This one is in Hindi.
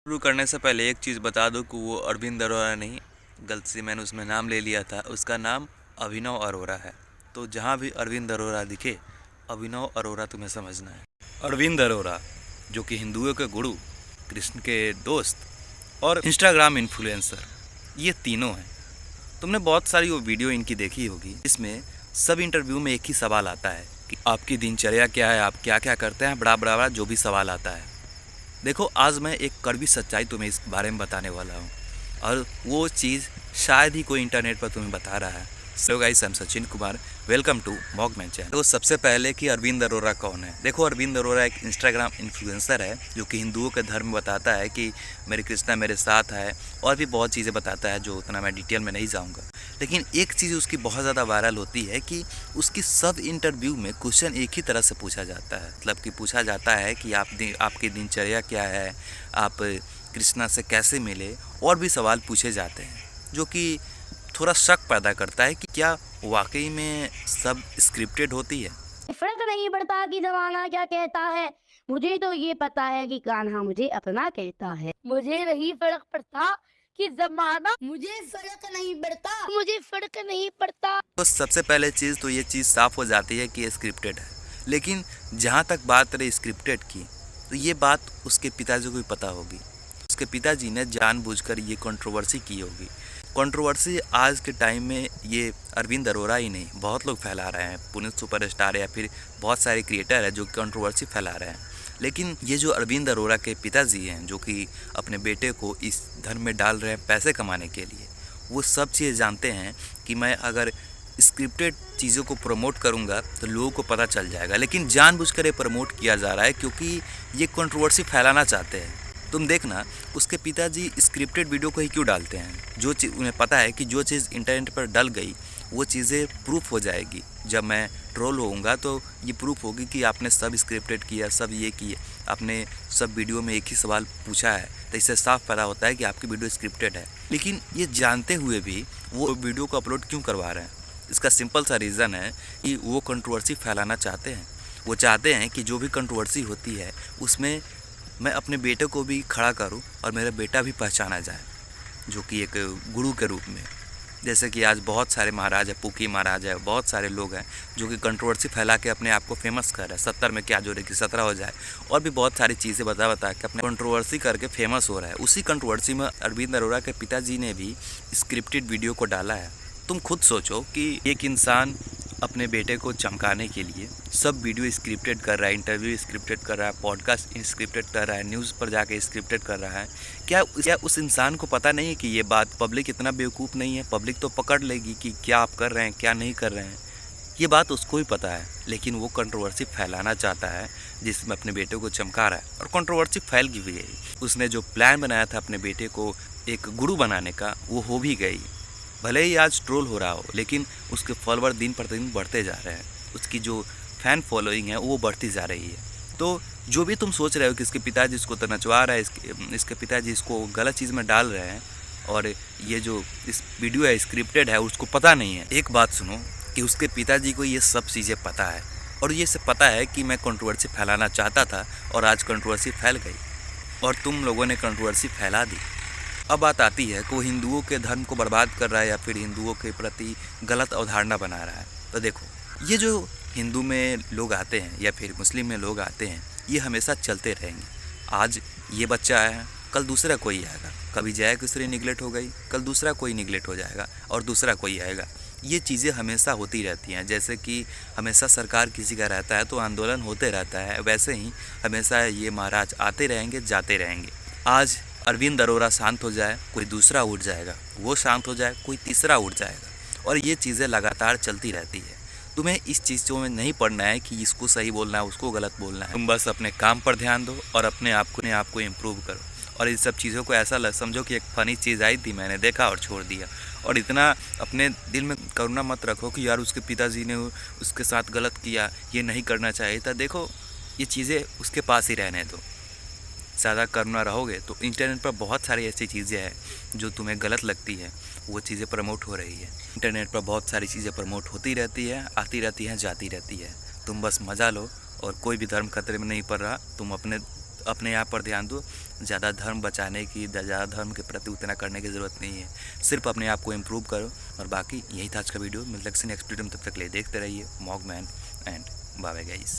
शुरू करने से पहले एक चीज़ बता दूं कि वो अरविंद अरोड़ा नहीं, गलती से मैंने उसमें नाम ले लिया था। उसका नाम अभिनव अरोड़ा है। तो जहाँ भी अरविंद अरोड़ा दिखे, अभिनव अरोड़ा तुम्हें समझना है। अरविंद अरोड़ा जो कि हिंदुओं के गुरु, कृष्ण के दोस्त और इंस्टाग्राम इन्फ्लुएंसर, ये तीनों हैं। तुमने बहुत सारी वो वीडियो इनकी देखी होगी। इसमें सब इंटरव्यू में एक ही सवाल आता है कि आपकी दिनचर्या क्या है, आप क्या क्या करते हैं, बड़ा बड़ा जो भी सवाल आता है। देखो, आज मैं एक कड़वी सच्चाई तुम्हें इस बारे में बताने वाला हूँ, और वो चीज़ शायद ही कोई इंटरनेट पर तुम्हें बता रहा है। So guys, I am Sachin Kumar, welcome to Mogman channel. तो सबसे पहले कि अरविंद अरोड़ा कौन है। देखो, अरविंद अरोड़ा एक इंस्टाग्राम इन्फ्लुएंसर है जो कि हिंदुओं के धर्म बताता है कि मेरे कृष्णा मेरे साथ है, और भी बहुत चीज़ें बताता है जो उतना मैं डिटेल में नहीं जाऊँगा। लेकिन एक चीज़ उसकी बहुत ज़्यादा वायरल होती है कि उसकी सब इंटरव्यू में क्वेश्चन एक ही तरह से पूछा जाता है। मतलब कि पूछा जाता है कि आपकी दिनचर्या क्या है, आप कृष्णा से कैसे मिले, और भी सवाल पूछे जाते हैं, जो कि थोड़ा शक पैदा करता है कि क्या वाकई में सब स्क्रिप्टेड होती है। फर्क नहीं पड़ता कि जमाना क्या कहता है। मुझे तो ये पता है कि कान्हा मुझे अपना कहता है। मुझे नहीं फर्क पड़ता कि जमाना मुझे फर्क नहीं पड़ता। तो सबसे पहले चीज़ तो ये चीज़ साफ हो जाती है कि ये स्क्रिप्टेड है। लेकिन जहाँ तक बात रही स्क्रिप्टेड की, तो ये बात उसके पिताजी को भी पता होगी। उसके पिताजी ने जानबूझकर ये कंट्रोवर्सी की होगी। कंट्रोवर्सी आज के टाइम में ये अरविंद अरोड़ा ही नहीं, बहुत लोग फैला रहे हैं। पुनीत सुपरस्टार या फिर बहुत सारे क्रिएटर हैं जो कंट्रोवर्सी फैला रहे हैं। लेकिन ये जो अरविंद अरोड़ा के पिताजी हैं, जो कि अपने बेटे को इस धर्म में डाल रहे हैं पैसे कमाने के लिए, वो सब चीज़ जानते हैं कि मैं अगर स्क्रिप्टेड चीज़ों को प्रमोट करूंगा तो लोगों को पता चल जाएगा। लेकिन जानबूझकर ये प्रमोट किया जा रहा है क्योंकि ये कंट्रोवर्सी फैलाना चाहते हैं। तुम देखना, उसके पिताजी स्क्रिप्टेड वीडियो को ही क्यों डालते हैं। जो चीज़ उन्हें पता है कि जो चीज़ इंटरनेट पर डल गई वो चीज़ें प्रूफ हो जाएगी। जब मैं ट्रोल होऊंगा तो ये प्रूफ होगी कि आपने सब स्क्रिप्टेड किया, सब ये किया, आपने सब वीडियो में एक ही सवाल पूछा है। तो इससे साफ पता होता है कि आपकी वीडियो स्क्रिप्टेड है। लेकिन ये जानते हुए भी वो वीडियो को अपलोड क्यों करवा रहे हैं। इसका सिंपल सा रीज़न है कि वो कंट्रोवर्सी फैलाना चाहते हैं। वो चाहते हैं कि जो भी कंट्रोवर्सी होती है उसमें मैं अपने बेटे को भी खड़ा करूं और मेरा बेटा भी पहचाना जाए, जो कि एक गुरु के रूप में। जैसे कि आज बहुत सारे महाराज है, पुकी महाराज है, बहुत सारे लोग हैं जो कि कंट्रोवर्सी फैला के अपने आप को फेमस कर रहे हैं। 70 में क्या जोड़े कि 17 हो जाए, और भी बहुत सारी चीज़ें बता के अपने कंट्रोवर्सी करके फेमस हो रहा है। उसी कंट्रोवर्सी में अरविंद अरोड़ा के पिताजी ने भी स्क्रिप्टेड वीडियो को डाला है। तुम खुद सोचो कि एक इंसान अपने बेटे को चमकाने के लिए सब वीडियो स्क्रिप्टेड कर रहा है, इंटरव्यू स्क्रिप्टेड कर रहा है, पॉडकास्ट स्क्रिप्टेड कर रहा है, न्यूज़ पर जाके स्क्रिप्टेड कर रहा है। क्या उस इंसान को पता नहीं है कि ये बात पब्लिक इतना बेवकूफ़ नहीं है। पब्लिक तो पकड़ लेगी कि क्या आप कर रहे हैं, क्या नहीं कर रहे हैं। ये बात उसको ही पता है, लेकिन वो कंट्रोवर्सी फैलाना चाहता है जिसमें अपने बेटे को चमका रहा है, और कंट्रोवर्सी फैल गई है। उसने जो प्लान बनाया था अपने बेटे को एक गुरु बनाने का, वो हो भी गई। भले ही आज ट्रोल हो रहा हो, लेकिन उसके फॉलोअर दिन प्रतिदिन बढ़ते जा रहे हैं। उसकी जो फैन फॉलोइंग है वो बढ़ती जा रही है। तो जो भी तुम सोच रहे हो कि इसके पिताजी इसको तो नचवा रहा है, इसके पिताजी इसको गलत चीज़ में डाल रहे हैं, और ये जो इस वीडियो है स्क्रिप्टेड है, उसको पता नहीं है। एक बात सुनो कि उसके पिताजी को ये सब चीज़ें पता है, और ये सब पता है कि मैं कंट्रोवर्सी फैलाना चाहता था, और आज कंट्रोवर्सी फैल गई और तुम लोगों ने कंट्रोवर्सी फैला दी। अब बात आती है कि वो हिंदुओं के धर्म को बर्बाद कर रहा है या फिर हिंदुओं के प्रति गलत अवधारणा बना रहा है। तो देखो, ये जो हिंदू में लोग आते हैं या फिर मुस्लिम में लोग आते हैं, ये हमेशा चलते रहेंगे। आज ये बच्चा आया है, कल दूसरा कोई आएगा। कभी जया किशोरी निगलेक्ट हो गई, कल दूसरा कोई निगलेक्ट हो जाएगा और दूसरा कोई आएगा। ये चीज़ें हमेशा होती रहती हैं। जैसे कि हमेशा सरकार किसी का रहता है तो आंदोलन होते रहता है, वैसे ही हमेशा ये महाराज आते रहेंगे, जाते रहेंगे। आज अरविंद अरोड़ा शांत हो जाए, कोई दूसरा उठ जाएगा, वो शांत हो जाए, कोई तीसरा उठ जाएगा, और ये चीज़ें लगातार चलती रहती है। तुम्हें इस चीज़ों में नहीं पड़ना है कि इसको सही बोलना है, उसको गलत बोलना है। तुम बस अपने काम पर ध्यान दो और अपने आप को इम्प्रूव करो। और इन सब चीज़ों को ऐसा समझो कि एक फ़नी चीज़ आई थी, मैंने देखा और छोड़ दिया। और इतना अपने दिल में करुणा मत रखो कि यार उसके पिताजी ने उसके साथ गलत किया, ये नहीं करना चाहिए था। देखो, ये चीज़ें उसके पास ही रहने दो। ज़्यादा करुणा रहोगे तो इंटरनेट पर बहुत सारी ऐसी चीज़ें हैं जो तुम्हें गलत लगती है, वो चीज़ें प्रमोट हो रही है। इंटरनेट पर बहुत सारी चीज़ें प्रमोट होती रहती है, आती रहती हैं, जाती रहती है। तुम बस मज़ा लो, और कोई भी धर्म खतरे में नहीं पड़ रहा। तुम अपने अपने आप पर ध्यान दो। ज़्यादा धर्म बचाने की, ज़्यादा धर्म के प्रति उतना करने की ज़रूरत नहीं है। सिर्फ अपने आप को इम्प्रूव करो। और बाकी यही था आज का वीडियो। मिलते हैं नेक्स्ट वीडियो में, तब तक के लिए देखते रहिए मॉगमैन एंड बाय बाय गाइस।